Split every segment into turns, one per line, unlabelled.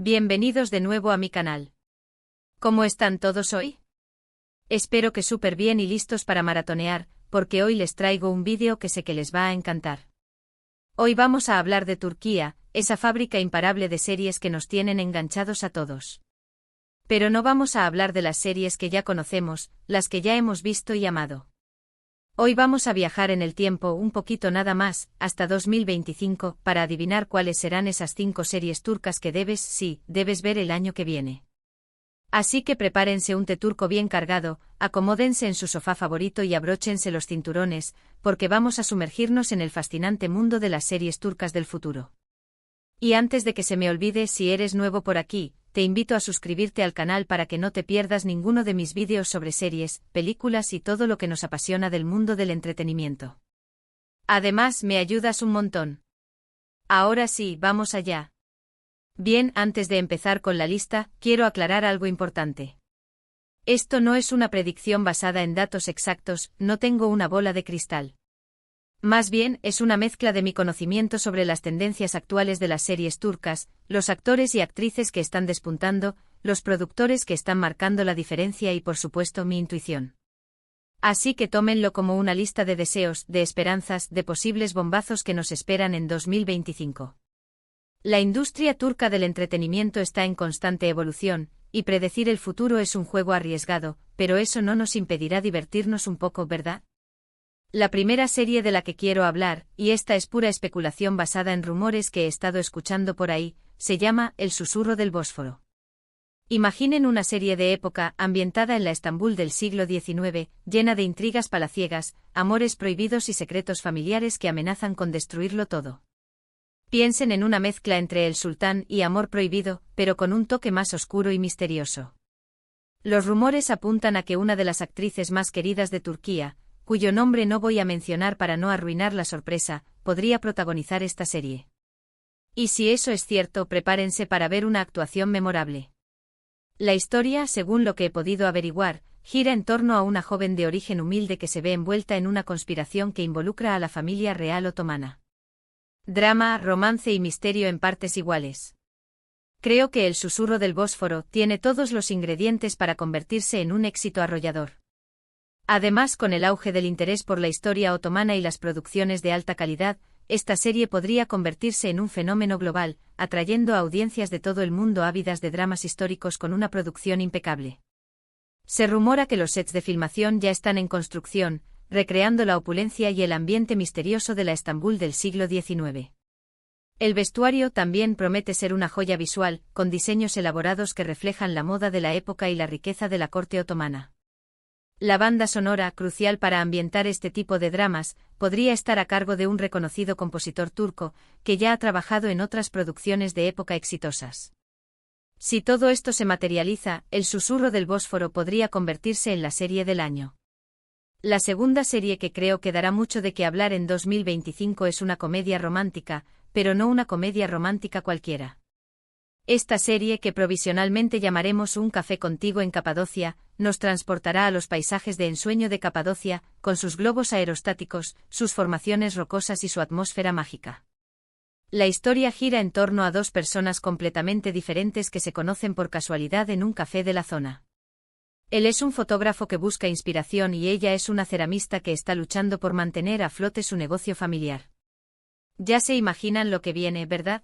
Bienvenidos de nuevo a mi canal. ¿Cómo están todos hoy? Espero que súper bien y listos para maratonear, porque hoy les traigo un vídeo que sé que les va a encantar. Hoy vamos a hablar de Turquía, esa fábrica imparable de series que nos tienen enganchados a todos. Pero no vamos a hablar de las series que ya conocemos, las que ya hemos visto y amado. Hoy vamos a viajar en el tiempo un poquito nada más, hasta 2025, para adivinar cuáles serán esas 5 series turcas que debes ver el año que viene. Así que prepárense un té turco bien cargado, acomódense en su sofá favorito y abróchense los cinturones, porque vamos a sumergirnos en el fascinante mundo de las series turcas del futuro. Y antes de que se me olvide, si eres nuevo por aquí, te invito a suscribirte al canal para que no te pierdas ninguno de mis vídeos sobre series, películas y todo lo que nos apasiona del mundo del entretenimiento. Además, me ayudas un montón. Ahora sí, vamos allá. Bien, antes de empezar con la lista, quiero aclarar algo importante. Esto no es una predicción basada en datos exactos, no tengo una bola de cristal. Más bien, es una mezcla de mi conocimiento sobre las tendencias actuales de las series turcas, los actores y actrices que están despuntando, los productores que están marcando la diferencia y por supuesto mi intuición. Así que tómenlo como una lista de deseos, de esperanzas, de posibles bombazos que nos esperan en 2025. La industria turca del entretenimiento está en constante evolución, y predecir el futuro es un juego arriesgado, pero eso no nos impedirá divertirnos un poco, ¿verdad? La primera serie de la que quiero hablar, y esta es pura especulación basada en rumores que he estado escuchando por ahí, se llama El susurro del Bósforo. Imaginen una serie de época ambientada en la Estambul del siglo XIX, llena de intrigas palaciegas, amores prohibidos y secretos familiares que amenazan con destruirlo todo. Piensen en una mezcla entre El sultán y Amor prohibido, pero con un toque más oscuro y misterioso. Los rumores apuntan a que una de las actrices más queridas de Turquía, cuyo nombre no voy a mencionar para no arruinar la sorpresa, podría protagonizar esta serie. Y si eso es cierto, prepárense para ver una actuación memorable. La historia, según lo que he podido averiguar, gira en torno a una joven de origen humilde que se ve envuelta en una conspiración que involucra a la familia real otomana. Drama, romance y misterio en partes iguales. Creo que El susurro del Bósforo tiene todos los ingredientes para convertirse en un éxito arrollador. Además, con el auge del interés por la historia otomana y las producciones de alta calidad, esta serie podría convertirse en un fenómeno global, atrayendo a audiencias de todo el mundo ávidas de dramas históricos con una producción impecable. Se rumora que los sets de filmación ya están en construcción, recreando la opulencia y el ambiente misterioso de la Estambul del siglo XIX. El vestuario también promete ser una joya visual, con diseños elaborados que reflejan la moda de la época y la riqueza de la corte otomana. La banda sonora, crucial para ambientar este tipo de dramas, podría estar a cargo de un reconocido compositor turco, que ya ha trabajado en otras producciones de época exitosas. Si todo esto se materializa, El susurro del Bósforo podría convertirse en la serie del año. La segunda serie que creo que dará mucho de qué hablar en 2025 es una comedia romántica, pero no una comedia romántica cualquiera. Esta serie, que provisionalmente llamaremos Un café contigo en Capadocia, nos transportará a los paisajes de ensueño de Capadocia, con sus globos aerostáticos, sus formaciones rocosas y su atmósfera mágica. La historia gira en torno a dos personas completamente diferentes que se conocen por casualidad en un café de la zona. Él es un fotógrafo que busca inspiración y ella es una ceramista que está luchando por mantener a flote su negocio familiar. Ya se imaginan lo que viene, ¿verdad?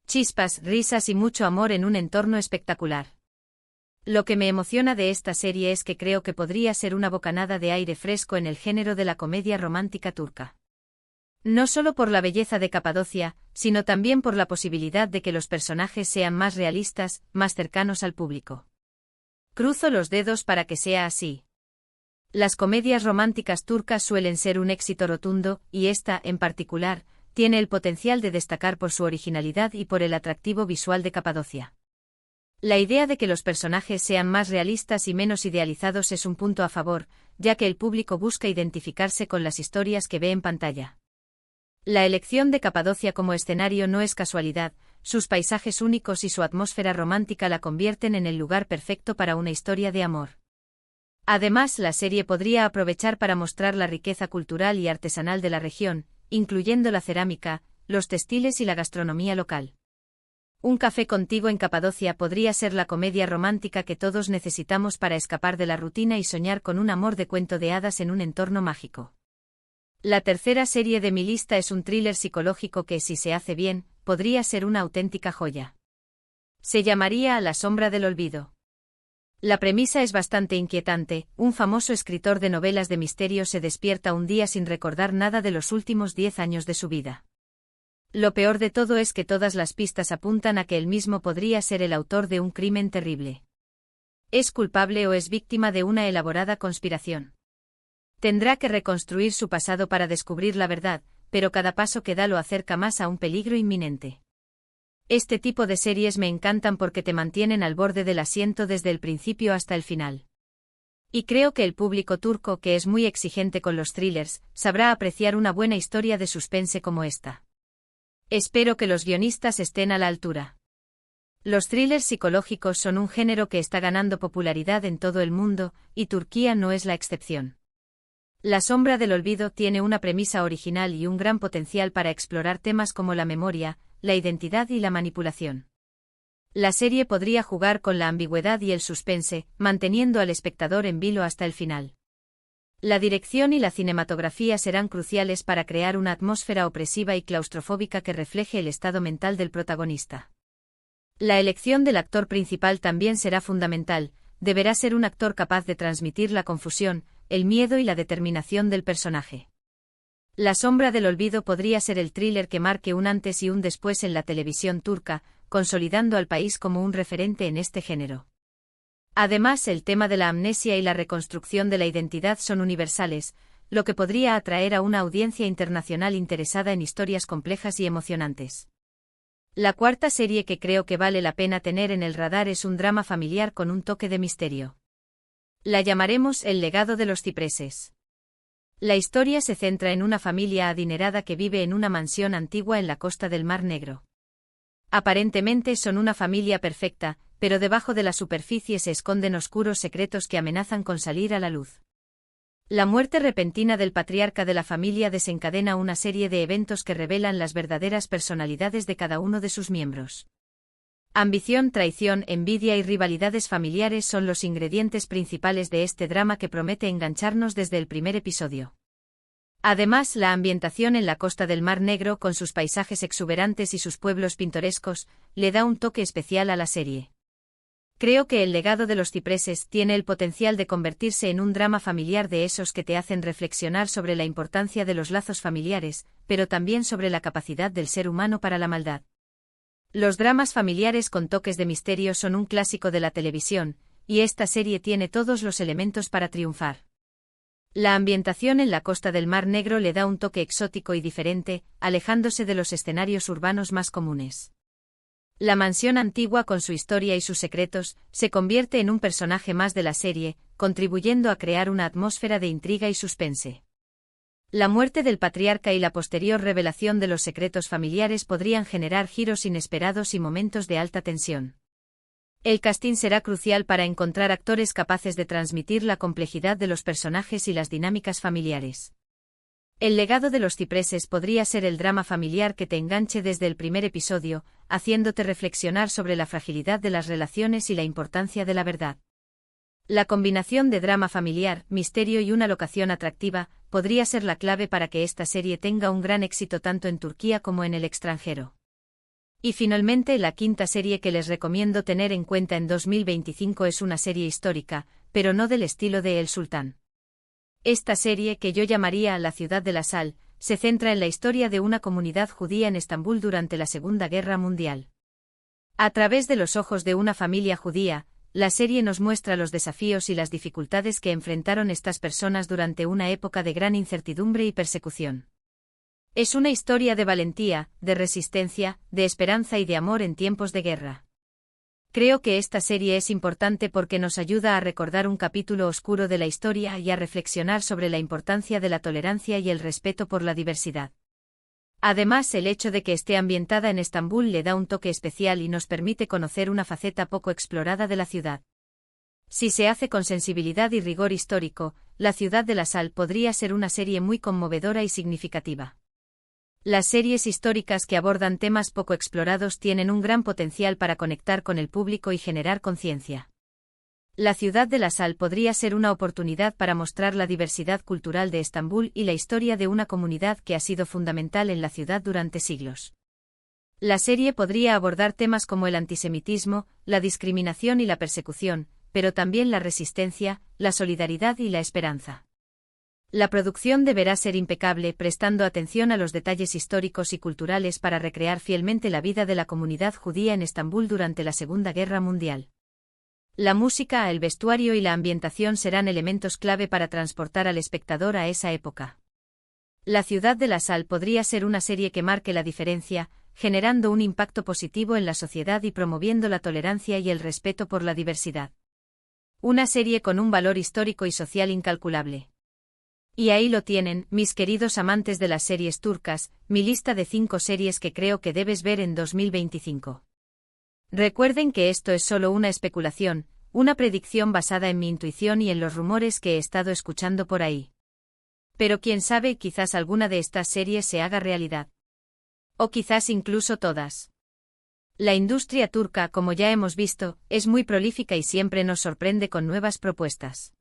Chispas, risas y mucho amor en un entorno espectacular. Lo que me emociona de esta serie es que creo que podría ser una bocanada de aire fresco en el género de la comedia romántica turca. No solo por la belleza de Capadocia, sino también por la posibilidad de que los personajes sean más realistas, más cercanos al público. Cruzo los dedos para que sea así. Las comedias románticas turcas suelen ser un éxito rotundo, y esta, en particular, tiene el potencial de destacar por su originalidad y por el atractivo visual de Capadocia. La idea de que los personajes sean más realistas y menos idealizados es un punto a favor, ya que el público busca identificarse con las historias que ve en pantalla. La elección de Capadocia como escenario no es casualidad, sus paisajes únicos y su atmósfera romántica la convierten en el lugar perfecto para una historia de amor. Además, la serie podría aprovechar para mostrar la riqueza cultural y artesanal de la región, incluyendo la cerámica, los textiles y la gastronomía local. Un café contigo en Capadocia podría ser la comedia romántica que todos necesitamos para escapar de la rutina y soñar con un amor de cuento de hadas en un entorno mágico. La tercera serie de mi lista es un thriller psicológico que, si se hace bien, podría ser una auténtica joya. Se llamaría A la sombra del olvido. La premisa es bastante inquietante. Un famoso escritor de novelas de misterio se despierta un día sin recordar nada de los últimos 10 años de su vida. Lo peor de todo es que todas las pistas apuntan a que él mismo podría ser el autor de un crimen terrible. ¿Es culpable o es víctima de una elaborada conspiración? Tendrá que reconstruir su pasado para descubrir la verdad, pero cada paso que da lo acerca más a un peligro inminente. Este tipo de series me encantan porque te mantienen al borde del asiento desde el principio hasta el final. Y creo que el público turco, que es muy exigente con los thrillers, sabrá apreciar una buena historia de suspense como esta. Espero que los guionistas estén a la altura. Los thrillers psicológicos son un género que está ganando popularidad en todo el mundo, y Turquía no es la excepción. La sombra del olvido tiene una premisa original y un gran potencial para explorar temas como la memoria, la identidad y la manipulación. La serie podría jugar con la ambigüedad y el suspense, manteniendo al espectador en vilo hasta el final. La dirección y la cinematografía serán cruciales para crear una atmósfera opresiva y claustrofóbica que refleje el estado mental del protagonista. La elección del actor principal también será fundamental. Deberá ser un actor capaz de transmitir la confusión, el miedo y la determinación del personaje. La sombra del olvido podría ser el thriller que marque un antes y un después en la televisión turca, consolidando al país como un referente en este género. Además, el tema de la amnesia y la reconstrucción de la identidad son universales, lo que podría atraer a una audiencia internacional interesada en historias complejas y emocionantes. La cuarta serie que creo que vale la pena tener en el radar es un drama familiar con un toque de misterio. La llamaremos El legado de los cipreses. La historia se centra en una familia adinerada que vive en una mansión antigua en la costa del Mar Negro. Aparentemente son una familia perfecta, pero debajo de la superficie se esconden oscuros secretos que amenazan con salir a la luz. La muerte repentina del patriarca de la familia desencadena una serie de eventos que revelan las verdaderas personalidades de cada uno de sus miembros. Ambición, traición, envidia y rivalidades familiares son los ingredientes principales de este drama que promete engancharnos desde el primer episodio. Además, la ambientación en la costa del Mar Negro, con sus paisajes exuberantes y sus pueblos pintorescos, le da un toque especial a la serie. Creo que El legado de los cipreses tiene el potencial de convertirse en un drama familiar de esos que te hacen reflexionar sobre la importancia de los lazos familiares, pero también sobre la capacidad del ser humano para la maldad. Los dramas familiares con toques de misterio son un clásico de la televisión, y esta serie tiene todos los elementos para triunfar. La ambientación en la costa del Mar Negro le da un toque exótico y diferente, alejándose de los escenarios urbanos más comunes. La mansión antigua, con su historia y sus secretos, se convierte en un personaje más de la serie, contribuyendo a crear una atmósfera de intriga y suspense. La muerte del patriarca y la posterior revelación de los secretos familiares podrían generar giros inesperados y momentos de alta tensión. El casting será crucial para encontrar actores capaces de transmitir la complejidad de los personajes y las dinámicas familiares. El legado de los cipreses podría ser el drama familiar que te enganche desde el primer episodio, haciéndote reflexionar sobre la fragilidad de las relaciones y la importancia de la verdad. La combinación de drama familiar, misterio y una locación atractiva podría ser la clave para que esta serie tenga un gran éxito tanto en Turquía como en el extranjero. Y finalmente, la quinta serie que les recomiendo tener en cuenta en 2025 es una serie histórica, pero no del estilo de El Sultán. Esta serie, que yo llamaría La ciudad de la sal, se centra en la historia de una comunidad judía en Estambul durante la Segunda Guerra Mundial. A través de los ojos de una familia judía, la serie nos muestra los desafíos y las dificultades que enfrentaron estas personas durante una época de gran incertidumbre y persecución. Es una historia de valentía, de resistencia, de esperanza y de amor en tiempos de guerra. Creo que esta serie es importante porque nos ayuda a recordar un capítulo oscuro de la historia y a reflexionar sobre la importancia de la tolerancia y el respeto por la diversidad. Además, el hecho de que esté ambientada en Estambul le da un toque especial y nos permite conocer una faceta poco explorada de la ciudad. Si se hace con sensibilidad y rigor histórico, La ciudad de la sal podría ser una serie muy conmovedora y significativa. Las series históricas que abordan temas poco explorados tienen un gran potencial para conectar con el público y generar conciencia. La ciudad de la sal podría ser una oportunidad para mostrar la diversidad cultural de Estambul y la historia de una comunidad que ha sido fundamental en la ciudad durante siglos. La serie podría abordar temas como el antisemitismo, la discriminación y la persecución, pero también la resistencia, la solidaridad y la esperanza. La producción deberá ser impecable, prestando atención a los detalles históricos y culturales para recrear fielmente la vida de la comunidad judía en Estambul durante la Segunda Guerra Mundial. La música, el vestuario y la ambientación serán elementos clave para transportar al espectador a esa época. La ciudad de la sal podría ser una serie que marque la diferencia, generando un impacto positivo en la sociedad y promoviendo la tolerancia y el respeto por la diversidad. Una serie con un valor histórico y social incalculable. Y ahí lo tienen, mis queridos amantes de las series turcas, mi lista de 5 series que creo que debes ver en 2025. Recuerden que esto es solo una especulación, una predicción basada en mi intuición y en los rumores que he estado escuchando por ahí. Pero quién sabe, quizás alguna de estas series se haga realidad. O quizás incluso todas. La industria turca, como ya hemos visto, es muy prolífica y siempre nos sorprende con nuevas propuestas.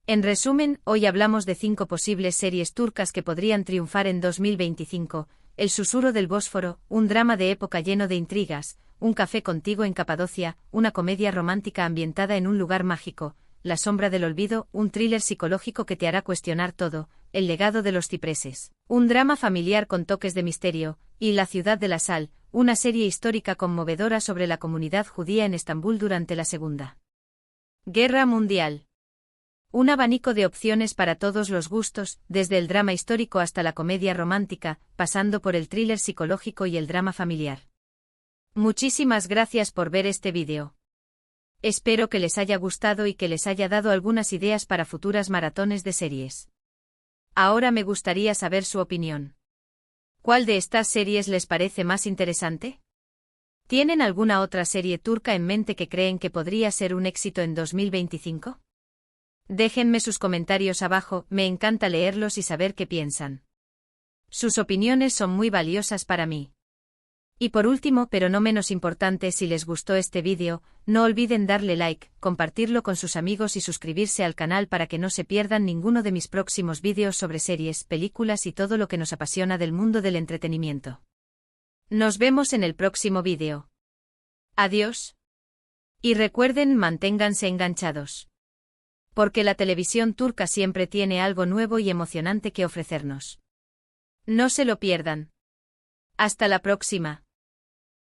En resumen, hoy hablamos de 5 posibles series turcas que podrían triunfar en 2025, El susurro del Bósforo, un drama de época lleno de intrigas, Un café contigo en Capadocia, una comedia romántica ambientada en un lugar mágico, La sombra del olvido, un thriller psicológico que te hará cuestionar todo, El legado de los cipreses, un drama familiar con toques de misterio, y La ciudad de la sal, una serie histórica conmovedora sobre la comunidad judía en Estambul durante la Segunda Guerra Mundial. Un abanico de opciones para todos los gustos, desde el drama histórico hasta la comedia romántica, pasando por el thriller psicológico y el drama familiar. Muchísimas gracias por ver este vídeo. Espero que les haya gustado y que les haya dado algunas ideas para futuras maratones de series. Ahora me gustaría saber su opinión. ¿Cuál de estas series les parece más interesante? ¿Tienen alguna otra serie turca en mente que creen que podría ser un éxito en 2025? Déjenme sus comentarios abajo, me encanta leerlos y saber qué piensan. Sus opiniones son muy valiosas para mí. Y por último, pero no menos importante, si les gustó este vídeo, no olviden darle like, compartirlo con sus amigos y suscribirse al canal para que no se pierdan ninguno de mis próximos vídeos sobre series, películas y todo lo que nos apasiona del mundo del entretenimiento. Nos vemos en el próximo vídeo. Adiós. Y recuerden, manténganse enganchados. Porque la televisión turca siempre tiene algo nuevo y emocionante que ofrecernos. No se lo pierdan. Hasta la próxima.